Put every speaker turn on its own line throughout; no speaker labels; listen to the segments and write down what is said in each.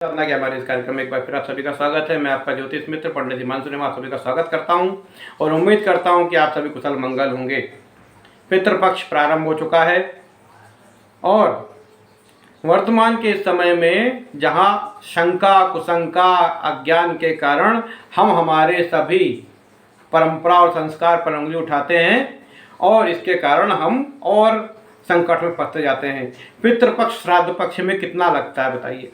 साधना के हमारे इस कार्यक्रम में एक बार फिर आप सभी का स्वागत है। मैं आपका ज्योतिष मित्र पंडित हिमांशु नेमा आप सभी का स्वागत करता हूं और उम्मीद करता हूं कि आप सभी कुशल मंगल होंगे। पितृपक्ष प्रारंभ हो चुका है और वर्तमान के समय में जहां शंका कुशंका अज्ञान के कारण हम हमारे सभी परंपरा और संस्कार पर उंगली उठाते हैं और इसके कारण हम और संकट में फंसते जाते हैं। पितृपक्ष श्राद्ध पक्ष में कितना लगता है बताइए?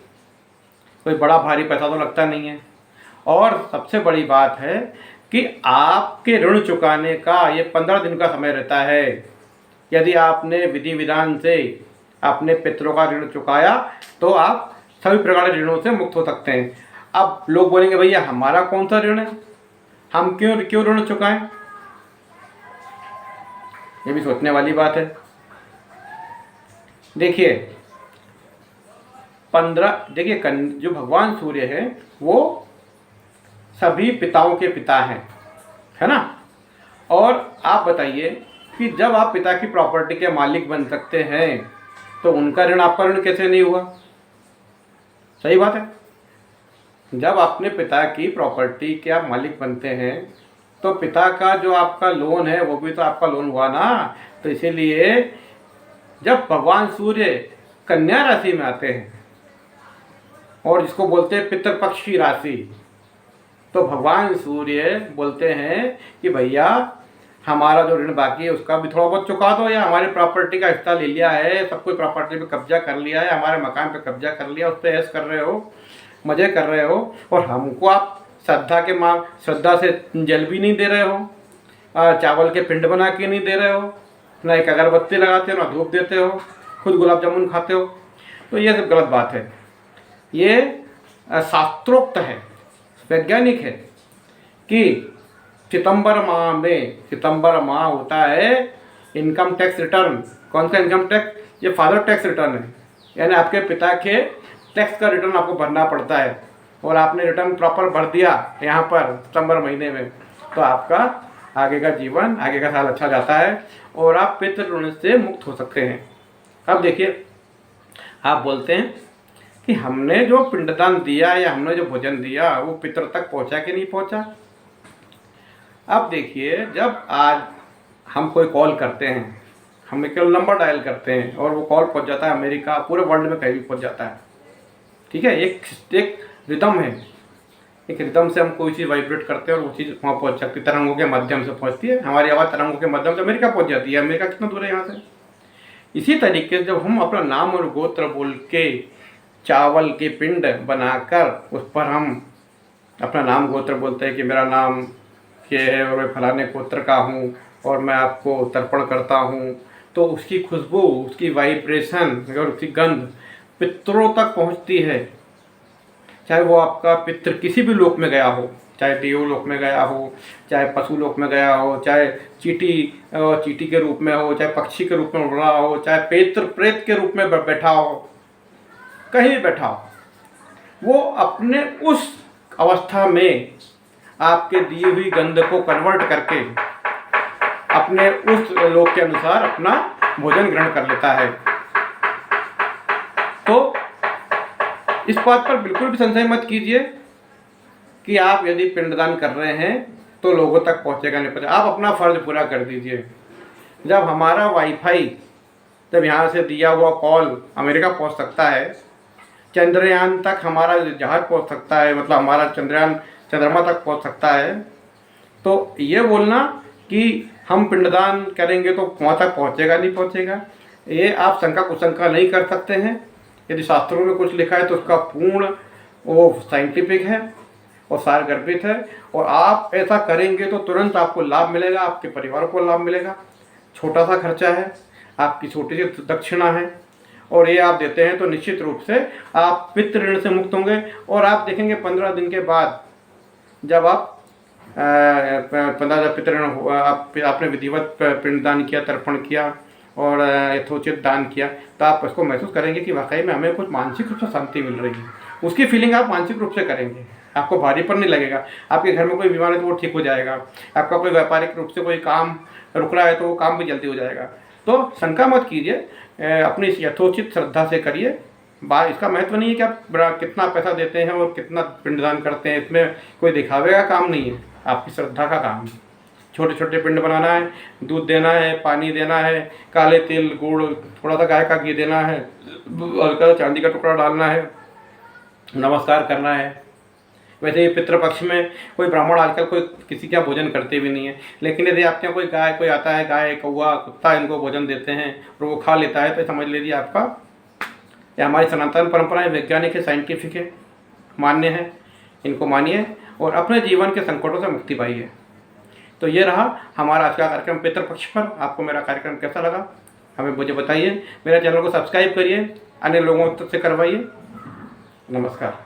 कोई बड़ा भारी पैसा तो लगता नहीं है। और सबसे बड़ी बात है कि आपके ऋण चुकाने का ये 15 दिन का समय रहता है। यदि आपने विधि विधान से अपने पितरों का ऋण चुकाया तो आप सभी प्रकार के ऋणों से मुक्त हो सकते हैं। अब लोग बोलेंगे भैया हमारा कौन सा ऋण है, हम क्यों ऋण चुकाएं? ये भी सोचने वाली बात है। देखिए जो भगवान सूर्य है वो सभी पिताओं के पिता हैं, है ना। और आप बताइए कि जब आप पिता की प्रॉपर्टी के मालिक बन सकते हैं तो उनका ऋण आपका ऋण कैसे नहीं हुआ? सही बात है। जब अपने पिता की प्रॉपर्टी के आप मालिक बनते हैं तो पिता का जो आपका लोन है वो भी तो आपका लोन हुआ ना। तो इसीलिए जब भगवान सूर्य कन्या राशि में आते हैं और जिसको बोलते हैं पितृपक्ष की राशि, तो भगवान सूर्य बोलते हैं कि भैया हमारा जो ऋण बाकी है उसका भी थोड़ा बहुत चुका दो, या हमारी प्रॉपर्टी का हिस्सा ले लिया है, सब कोई प्रॉपर्टी पे कब्जा कर लिया है, हमारे मकान पे कब्जा कर लिया, उस पर ऐश कर रहे हो, मज़े कर रहे हो और हमको आप श्रद्धा से जल भी नहीं दे रहे हो, चावल के पिंड बना के नहीं दे रहे हो, ना एक अगरबत्ती लगाते हो, ना धूप देते हो, खुद गुलाब जामुन खाते हो। तो ये सब गलत बात है। ये शास्त्रोक्त है, वैज्ञानिक है कि सितंबर माह होता है इनकम टैक्स रिटर्न। कौन सा इनकम टैक्स? ये फादर टैक्स रिटर्न है, यानी आपके पिता के टैक्स का रिटर्न आपको भरना पड़ता है और आपने रिटर्न प्रॉपर भर दिया यहाँ पर सितंबर महीने में तो आपका आगे का जीवन, आगे का साल अच्छा जाता है और आप पितृ ऋण से मुक्त हो सकते हैं। अब देखिए, आप बोलते हैं कि हमने जो पिंडदान दिया या हमने जो भोजन दिया वो पितर तक पहुंचा कि नहीं पहुंचा। अब देखिए, जब आज हम कोई कॉल करते हैं, हम केवल नंबर डायल करते हैं और वो कॉल पहुंच जाता है अमेरिका, पूरे वर्ल्ड में कहीं भी पहुंच जाता है। ठीक है, एक रिदम है, एक रिदम से हम कोई चीज़ वाइब्रेट करते हैं और वो चीज़ वहाँ पहुँच सकती है, तरंगों के माध्यम से पहुँचती है। हमारी आवाज़ तरंगों के माध्यम से अमेरिका पहुँच जाती है। अमेरिका कितना दूर है यहाँ से? इसी तरीके से जब हम अपना नाम और गोत्र बोल के चावल के पिंड बनाकर उस पर हम अपना नाम गोत्र बोलते हैं कि मेरा नाम ये है और मैं फलाने गोत्र का हूँ और मैं आपको तर्पण करता हूँ, तो उसकी खुशबू, उसकी वाइब्रेशन और उसकी गंध पितरों तक पहुँचती है। चाहे वो आपका पितृ किसी भी लोक में गया हो, चाहे देव लोक में गया हो, चाहे पशु लोक में गया हो, चाहे चीटी के रूप में हो, चाहे पक्षी के रूप में उड़ रहा हो, चाहे प्रेत के रूप में बैठा हो, कहीं भी बैठा हो, वो अपने उस अवस्था में आपके दिए हुई गंध को कन्वर्ट करके अपने उस लोक के अनुसार अपना भोजन ग्रहण कर लेता है। तो इस बात पर बिल्कुल भी संशय मत कीजिए कि आप यदि पिंडदान कर रहे हैं तो लोगों तक पहुंचेगा नहीं पहुंचेगा। आप अपना फर्ज पूरा कर दीजिए। जब हमारा वाईफाई, जब यहाँ से दिया हुआ कॉल अमेरिका पहुंच सकता है, चंद्रयान तक हमारा जहाज पहुंच सकता है, मतलब हमारा चंद्रयान चंद्रमा तक पहुंच सकता है, तो ये बोलना कि हम पिंडदान करेंगे तो वहाँ तक पहुंचेगा नहीं पहुंचेगा, ये आप शंका कुशंका नहीं कर सकते हैं। यदि शास्त्रों में कुछ लिखा है तो उसका पूर्ण वो साइंटिफिक है और सारगर्भित है और आप ऐसा करेंगे तो तुरंत आपको लाभ मिलेगा, आपके परिवार को लाभ मिलेगा। छोटा सा खर्चा है, आपकी छोटी सी दक्षिणा है और ये आप देते हैं तो निश्चित रूप से आप पितृ ऋण से मुक्त होंगे। और आप देखेंगे 15 दिन के बाद जब आप 15 पितृ ऋण हुआ, आपने विधिवत पिंडदान किया, तर्पण किया और यथोचित दान किया, तो आप उसको महसूस करेंगे कि वाकई में हमें कुछ मानसिक रूप से शांति मिल रही है। उसकी फीलिंग आप मानसिक रूप से करेंगे, आपको भारीपन नहीं लगेगा। आपके घर में कोई बीमार है तो वो ठीक हो जाएगा, आपका कोई व्यापारिक रूप से कोई काम रुक रहा है तो वो काम भी जल्दी हो जाएगा। तो शंका मत कीजिए, अपनी यथोचित श्रद्धा से करिए, बात इसका महत्व नहीं है कि आप कितना पैसा देते हैं और कितना पिंडदान करते हैं, इसमें कोई दिखावे का काम नहीं है, आपकी श्रद्धा का काम है। छोटे छोटे पिंड बनाना है, दूध देना है, पानी देना है, काले तिल गुड़, थोड़ा सा गाय का घी देना है, हल्का चांदी का टुकड़ा डालना है, नमस्कार करना है। वैसे ही पितृपक्ष में कोई ब्राह्मण आजकल कोई किसी का भोजन करते भी नहीं है, लेकिन यदि आपके यहाँ कोई गाय कोई आता है, गाय कौवा कुत्ता इनको भोजन देते हैं और वो खा लेता है, तो समझ लीजिए आपका, ये हमारी सनातन परंपराएं वैज्ञानिक है, साइंटिफिक है, मान्य है, इनको मानिए और अपने जीवन के संकटों से मुक्ति पाइए। तो ये रहा हमारा आज का कार्यक्रम पितृपक्ष पर। आपको मेरा कार्यक्रम कैसा लगा हमें मुझे बताइए। मेरे चैनल को सब्सक्राइब करिए, अन्य लोगों तक से करवाइए। नमस्कार।